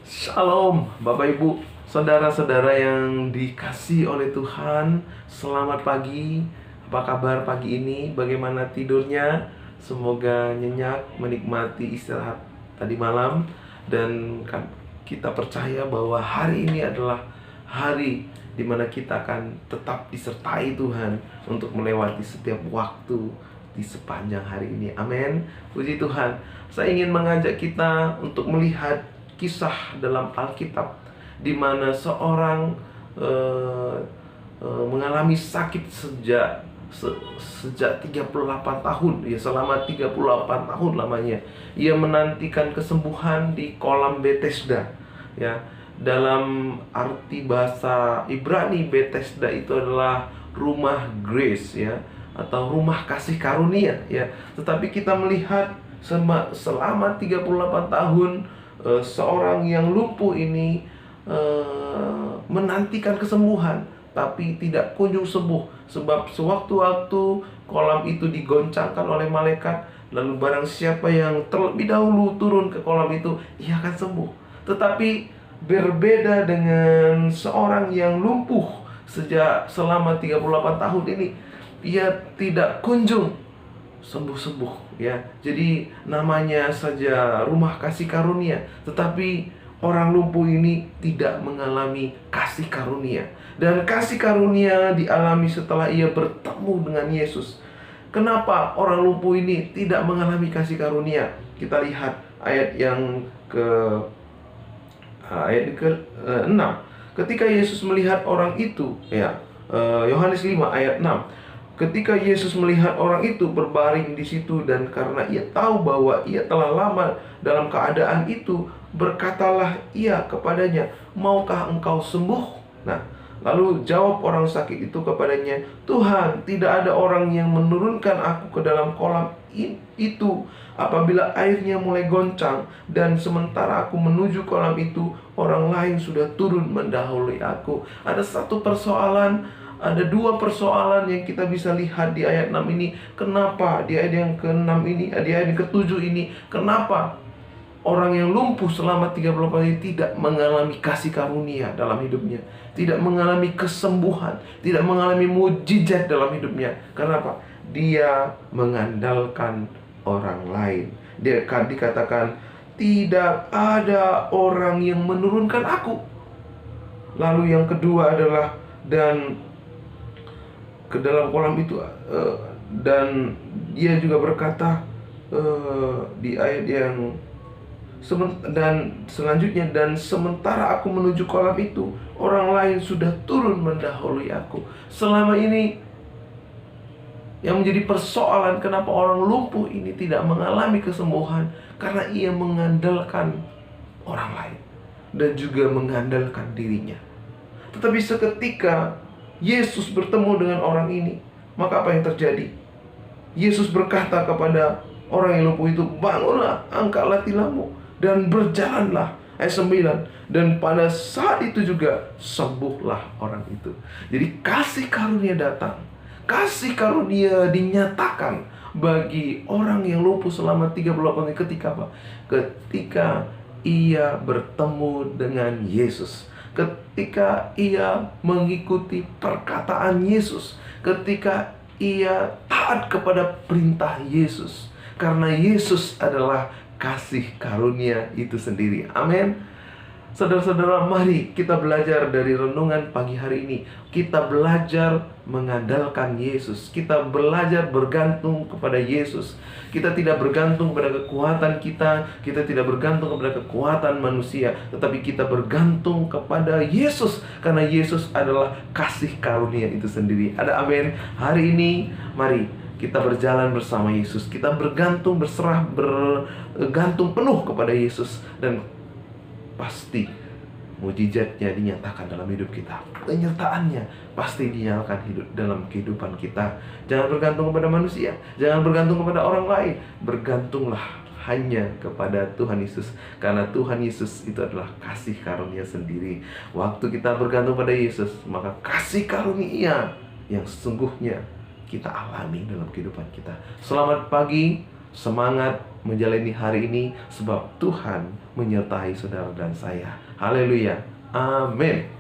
Shalom, Bapak Ibu, saudara-saudara yang dikasihi oleh Tuhan. Selamat pagi. Apa kabar pagi ini? Bagaimana tidurnya? Semoga nyenyak menikmati istirahat tadi malam. Dan kita percaya bahwa hari ini adalah hari di mana kita akan tetap disertai Tuhan untuk melewati setiap waktu di sepanjang hari ini. Amin. Puji Tuhan. Saya ingin mengajak kita untuk melihat kisah dalam Alkitab di mana seorang mengalami sakit sejak 38 tahun, ya, selama 38 tahun lamanya ia menantikan kesembuhan di kolam Bethesda, ya. Dalam arti bahasa Ibrani, Bethesda itu adalah rumah grace, ya, atau rumah kasih karunia, ya. Tetapi kita melihat selama 38 tahun seorang yang lumpuh ini menantikan kesembuhan, tapi tidak kunjung sembuh. Sebab sewaktu-waktu kolam itu digoncangkan oleh malaikat, lalu barang siapa yang terlebih dahulu turun ke kolam itu, ia akan sembuh. Tetapi berbeda dengan seorang yang lumpuh selama 38 tahun ini, ia tidak kunjung sembuh-sembuh, ya. Jadi namanya saja rumah kasih karunia, tetapi orang lumpuh ini tidak mengalami kasih karunia. Dan kasih karunia dialami setelah ia bertemu dengan Yesus. Kenapa orang lumpuh ini tidak mengalami kasih karunia? Kita lihat ayat yang ke-6. Ketika Yesus melihat orang itu, ya, Yohanes 5 ayat 6. Ketika Yesus melihat orang itu berbaring di situ, dan karena ia tahu bahwa ia telah lama dalam keadaan itu, berkatalah ia kepadanya, "Maukah engkau sembuh?" Nah, lalu jawab orang sakit itu kepadanya, "Tuhan, tidak ada orang yang menurunkan aku ke dalam kolam itu apabila airnya mulai goncang, dan sementara aku menuju kolam itu, orang lain sudah turun mendahului aku." Ada dua persoalan yang kita bisa lihat di ayat 6 ini. Kenapa di ayat yang ke-6 ini, di ayat yang ke-7 ini, kenapa orang yang lumpuh selama 30 hari tidak mengalami kasih karunia dalam hidupnya, tidak mengalami kesembuhan, tidak mengalami mujizat dalam hidupnya? Kenapa? Dia mengandalkan orang lain. Dia dikatakan, tidak ada orang yang menurunkan aku. Lalu yang kedua adalah, dan ke dalam kolam itu, dan dia juga berkata di ayat yang dan selanjutnya, dan sementara aku menuju kolam itu, orang lain sudah turun mendahului aku. Selama ini yang menjadi persoalan, kenapa orang lumpuh ini tidak mengalami kesembuhan, karena ia mengandalkan orang lain dan juga mengandalkan dirinya. Tetapi seketika Yesus bertemu dengan orang ini, maka apa yang terjadi? Yesus berkata kepada orang yang lumpuh itu, "Bangunlah, angkatlah tilammu, dan berjalanlah." Ayat 9. Dan pada saat itu juga sembuhlah orang itu. Jadi kasih karunia datang. Kasih karunia dinyatakan bagi orang yang lumpuh selama 38 hari. Ketika apa? Ketika ia bertemu dengan Yesus. Ketika ia mengikuti perkataan Yesus, ketika ia taat kepada perintah Yesus, karena Yesus adalah kasih karunia itu sendiri. Amin. Saudara-saudara, mari kita belajar dari renungan pagi hari ini. Kita belajar mengandalkan Yesus. Kita belajar bergantung kepada Yesus. Kita tidak bergantung kepada kekuatan kita. Kita tidak bergantung kepada kekuatan manusia, tetapi kita bergantung kepada Yesus, karena Yesus adalah kasih karunia itu sendiri. Ada amin? Hari ini mari kita berjalan bersama Yesus. Kita bergantung, bergantung penuh kepada Yesus, dan pasti mujizatnya dinyatakan dalam hidup kita. Penyertaannya pasti dinyatakan dalam kehidupan kita. Jangan bergantung kepada manusia, jangan bergantung kepada orang lain. Bergantunglah hanya kepada Tuhan Yesus, karena Tuhan Yesus itu adalah kasih karunia sendiri. Waktu kita bergantung pada Yesus, maka kasih karunia yang sesungguhnya kita alami dalam kehidupan kita. Selamat pagi, semangat menjalani hari ini, sebab Tuhan menyertai saudara dan saya. Haleluya. Amin.